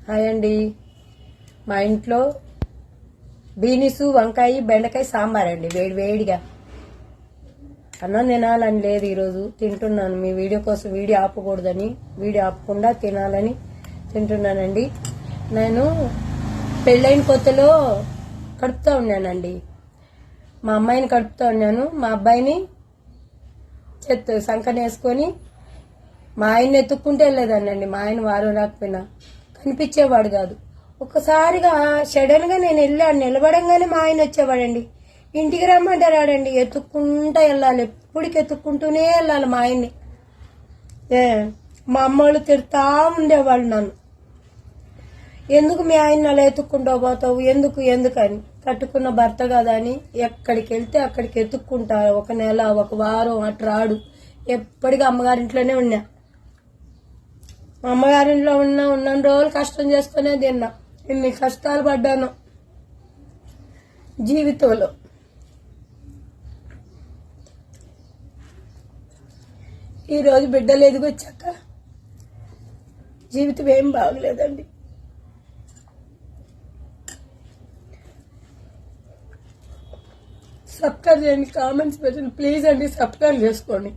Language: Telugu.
హాయ్ అండి. మా ఇంట్లో బీనీసు వంకాయ బెండకాయ సాంబార్ అండి. వేడి వేడిగా అన్నం తినాలని లేదు, ఈరోజు తింటున్నాను. మీ వీడియో కోసం వీడియో ఆపకూడదని, వీడియో ఆపకుండా తినాలని తింటున్నానండి. నేను పెళ్ళైన కొత్తలో కడుపుతూ ఉన్నానండి. మా అమ్మాయిని కడుపుతూ ఉన్నాను. మా అబ్బాయిని సంకనేసుకొని మా ఆయన్ని ఎత్తుక్కుంటే వెళ్ళేదాన్నండి. మా ఆయన వారం రాకపోయినా కనిపించేవాడు కాదు. ఒక్కసారిగా సడన్ గా నేను వెళ్ళాను, నిలబడంగానే మా ఆయన వచ్చేవాడండి. ఇంటికి రమ్మంటారాడండి, ఎత్తుక్కుంటా వెళ్ళాలి, ఎప్పటికి ఎత్తుక్కుంటూనే వెళ్ళాలి మా ఆయన్ని. మా అమ్మ వాళ్ళు తిడతా ఉండేవాళ్ళు నన్ను, ఎందుకు మీ ఆయన అలా ఎత్తుక్కుంటూ పోతావు, ఎందుకని. కట్టుకున్న భర్త కదా అని ఎక్కడికి వెళ్తే అక్కడికి ఎత్తుక్కుంటా. ఒక నెల, ఒక వారం అటు రాడు. ఎప్పటికీ అమ్మగారింట్లోనే ఉన్నా. మా అమ్మగారింట్లో ఉన్న రోజులు కష్టం చేసుకునే తిన్నా. ఇన్ని కష్టాలు పడ్డాను జీవితంలో. ఈరోజు బిడ్డలు ఎదిగొచ్చాక జీవితం ఏం బాగలేదండి. సబ్స్క్రైబ్ చేయండి, కామెంట్స్ పెట్టండి ప్లీజ్ అండి. సబ్స్క్రైబ్ చేసుకోండి.